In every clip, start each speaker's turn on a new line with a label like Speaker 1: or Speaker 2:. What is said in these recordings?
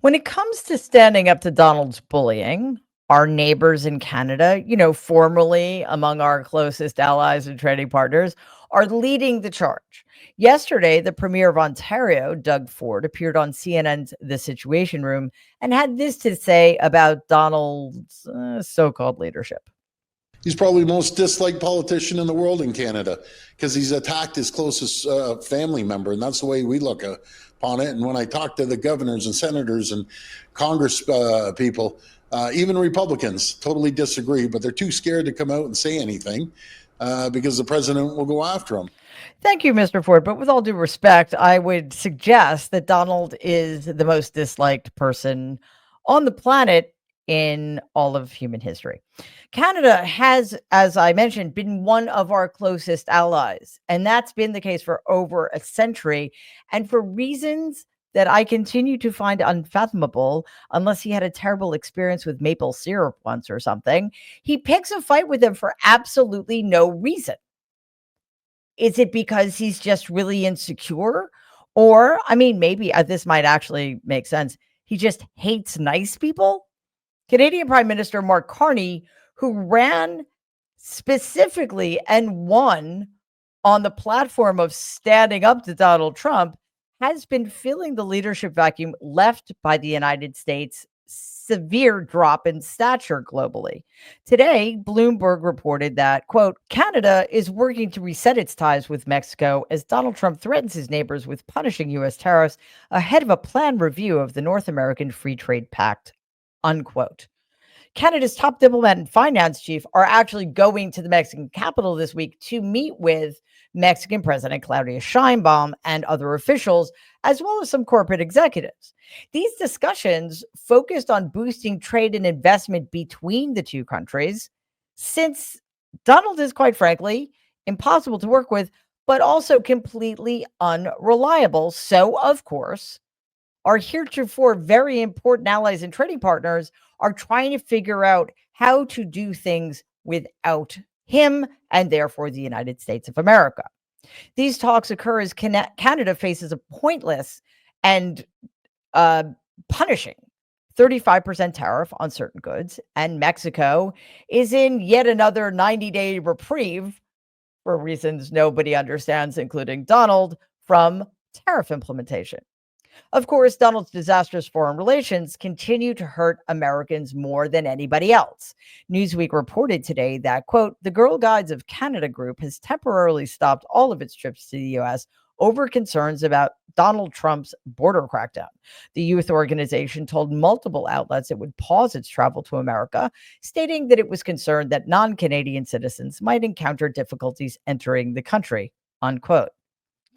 Speaker 1: When it comes to standing up to Donald's bullying, our neighbors in Canada, formerly among our closest allies and trading partners, are leading the charge. Yesterday, the Premier of Ontario, Doug Ford, appeared on CNN's The Situation Room and had this to say about Donald's so called leadership.
Speaker 2: He's probably the most disliked politician in the world in Canada because he's attacked his closest family member, and that's the way we look upon it. And when I talk to the governors and senators and Congress people, even Republicans totally disagree, but they're too scared to come out and say anything because the president will go after them.
Speaker 1: Thank you, Mr. Ford. But with all due respect, I would suggest that Donald is the most disliked person on the planet in all of human history. Canada has, as I mentioned, been one of our closest allies, and that's been the case for over a century. And for reasons that I continue to find unfathomable, unless he had a terrible experience with maple syrup once or something, he picks a fight with them for absolutely no reason. Is it because he's just really insecure? Or, I mean, maybe this might actually make sense. He just hates nice people. Canadian Prime Minister Mark Carney, who ran specifically and won on the platform of standing up to Donald Trump, has been filling the leadership vacuum left by the United States' severe drop in stature globally. Today, Bloomberg reported that, quote, Canada is working to reset its ties with Mexico as Donald Trump threatens his neighbors with punishing U.S. tariffs ahead of a planned review of the North American Free Trade Pact, unquote. Canada's top diplomat and finance chief are actually going to the Mexican capital this week to meet with Mexican President Claudia Sheinbaum and other officials, as well as some corporate executives. These discussions focused on boosting trade and investment between the two countries, since Donald is, quite frankly, impossible to work with, but also completely unreliable. So, of course, our heretofore very important allies and trading partners are trying to figure out how to do things without him and therefore the United States of America. These talks occur as Canada faces a pointless and punishing 35% tariff on certain goods, and Mexico is in yet another 90-day reprieve for reasons nobody understands, including Donald, from tariff implementation. Of course, Donald's disastrous foreign relations continue to hurt Americans more than anybody else. Newsweek reported today that, quote, the Girl Guides of Canada group has temporarily stopped all of its trips to the U.S. over concerns about Donald Trump's border crackdown. The youth organization told multiple outlets it would pause its travel to America, stating that it was concerned that non-Canadian citizens might encounter difficulties entering the country, unquote.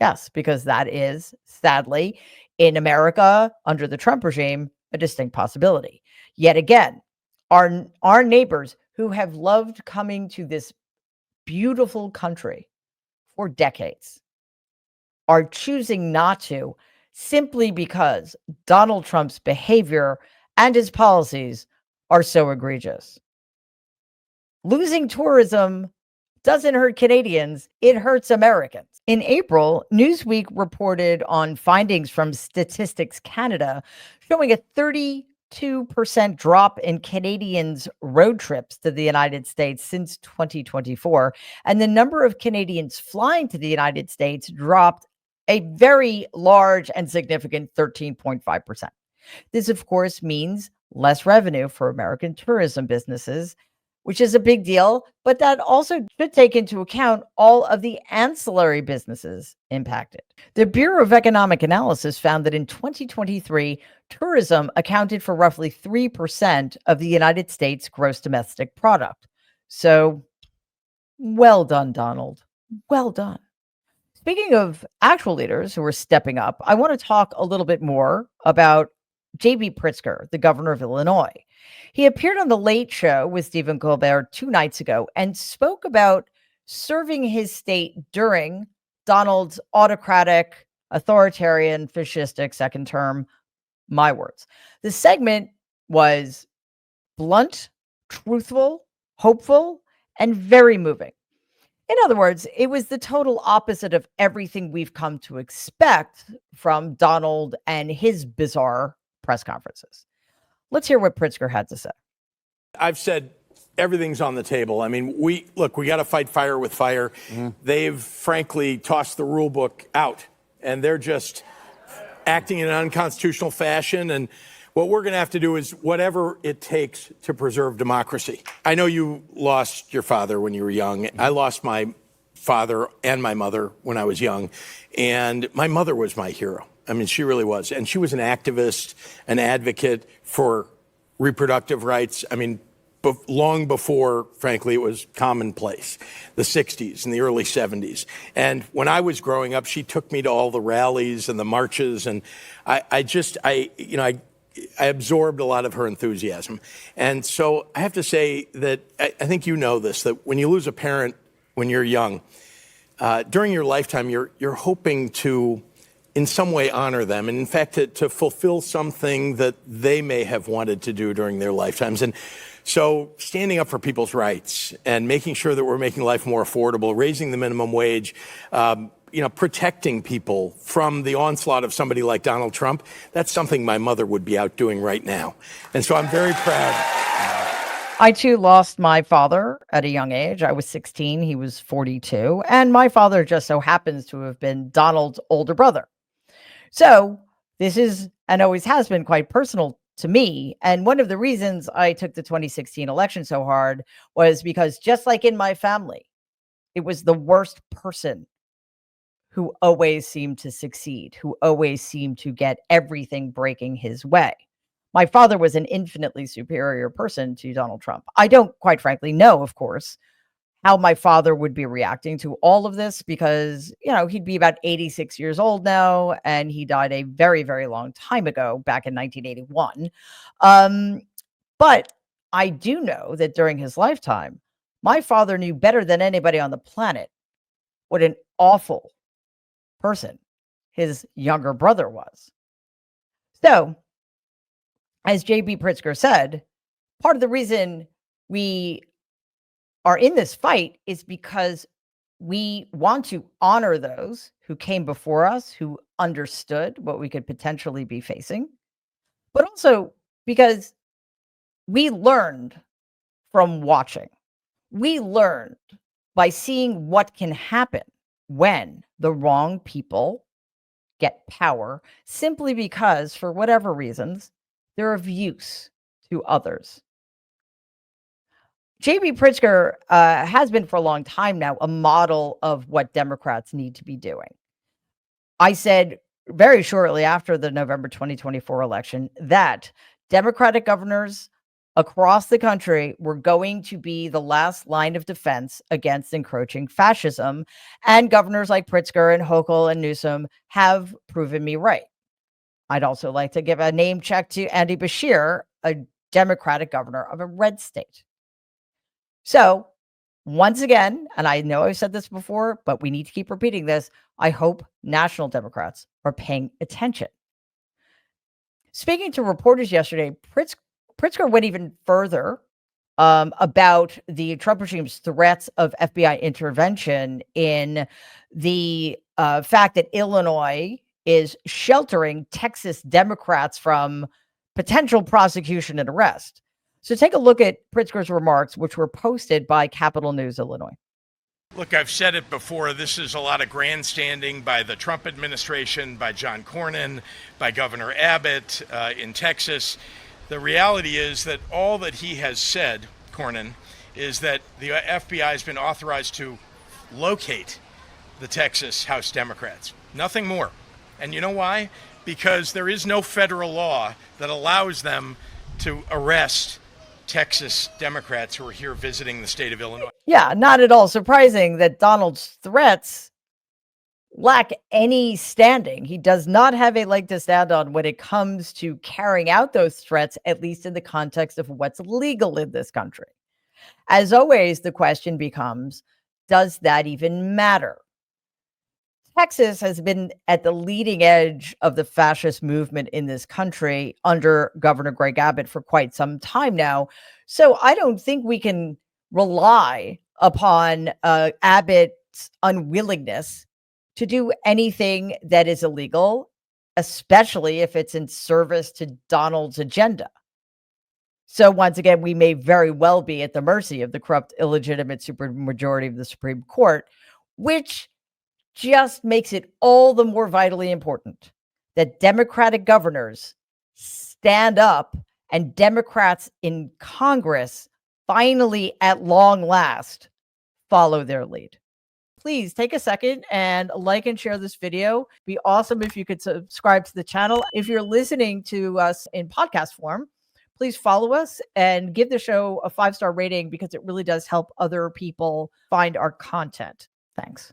Speaker 1: Yes, because that is, sadly, in America under the Trump regime, a distinct possibility. Yet again, our neighbors who have loved coming to this beautiful country for decades are choosing not to simply because Donald Trump's behavior and his policies are so egregious. Losing tourism doesn't hurt Canadians, it hurts Americans. In April, Newsweek reported on findings from Statistics Canada showing a 32% drop in Canadians' road trips to the United States since 2024. And the number of Canadians flying to the United States dropped a very large and significant 13.5%. This, of course, means less revenue for American tourism businesses, which is a big deal, but that also should take into account all of the ancillary businesses impacted. The Bureau of Economic Analysis found that in 2023, tourism accounted for roughly 3% of the United States gross domestic product. So, well done, Donald. Well done. Speaking of actual leaders who are stepping up, I want to talk a little bit more about J.B. Pritzker, the governor of Illinois. He appeared on The Late Show with Stephen Colbert 2 nights ago and spoke about serving his state during Donald's autocratic, authoritarian, fascistic second term. My words. The segment was blunt, truthful, hopeful, and very moving. In other words, it was the total opposite of everything we've come to expect from Donald and his bizarre press conferences. Let's hear what Pritzker had to say.
Speaker 3: I've said everything's on the table. I mean, we got to fight fire with fire. They've frankly tossed the rule book out, and they're just acting in an unconstitutional fashion. And what we're going to have to do is whatever it takes to preserve democracy. I know you lost your father when you were young. I lost my father and my mother when I was young, and my mother was my hero. I mean, she really was. And she was an activist, an advocate for reproductive rights. I mean, long before, frankly, it was commonplace, the 60s and the early 70s. And when I was growing up, she took me to all the rallies and the marches. And I absorbed a lot of her enthusiasm. And so I have to say that I think you know this, that when you lose a parent when you're young, during your lifetime, you're hoping to in some way honor them, and in fact, to fulfill something that they may have wanted to do during their lifetimes. And so standing up for people's rights and making sure that we're making life more affordable, raising the minimum wage, protecting people from the onslaught of somebody like Donald Trump, that's something my mother would be out doing right now. And so I'm very proud.
Speaker 1: I too lost my father at a young age. I was 16, he was 42, and my father just so happens to have been Donald's older brother. So this is, and always has been, quite personal to me. And one of the reasons I took the 2016 election so hard was because, just like in my family, it was the worst person who always seemed to succeed, who always seemed to get everything breaking his way. My father was an infinitely superior person to Donald Trump. I don't, quite frankly, know, of course, how my father would be reacting to all of this, because, he'd be about 86 years old now, and he died a very, very long time ago, back in 1981. But I do know that during his lifetime, my father knew better than anybody on the planet what an awful person his younger brother was. So, as J.B. Pritzker said, part of the reason we are in this fight is because we want to honor those who came before us, who understood what we could potentially be facing, but also because we learned from watching. We learned by seeing what can happen when the wrong people get power, simply because, for whatever reasons, they're of use to others. J.B. Pritzker has been for a long time now a model of what Democrats need to be doing. I said very shortly after the November 2024 election that Democratic governors across the country were going to be the last line of defense against encroaching fascism, and governors like Pritzker and Hochul and Newsom have proven me right. I'd also like to give a name check to Andy Beshear, a Democratic governor of a red state. So, once again, and I know I've said this before, but we need to keep repeating this, I hope national Democrats are paying attention. Speaking to reporters yesterday, Pritzker went even further about the Trump regime's threats of FBI intervention in the fact that Illinois is sheltering Texas Democrats from potential prosecution and arrest. So take a look at Pritzker's remarks, which were posted by Capital News, Illinois.
Speaker 3: Look, I've said it before, this is a lot of grandstanding by the Trump administration, by John Cornyn, by Governor Abbott in Texas. The reality is that all that he has said, Cornyn, is that the FBI has been authorized to locate the Texas House Democrats. Nothing more. And you know why? Because there is no federal law that allows them to arrest Texas Democrats who are here visiting the state of Illinois.
Speaker 1: Yeah, not at all surprising that Donald's threats lack any standing. He does not have a leg to stand on when it comes to carrying out those threats, at least in the context of what's legal in this country. As always, the question becomes, does that even matter? Texas has been at the leading edge of the fascist movement in this country under Governor Greg Abbott for quite some time now. So I don't think we can rely upon Abbott's unwillingness to do anything that is illegal especially if it's in service to Donald's agenda. So once again, we may very well be at the mercy of the corrupt, illegitimate supermajority of the Supreme Court, which just makes it all the more vitally important that Democratic governors stand up and Democrats in Congress finally, at long last, follow their lead. Please take a second and like and share this video. Be awesome if you could subscribe to the channel. If you're listening to us in podcast form, please follow us and give the show a 5-star rating because it really does help other people find our content. Thanks.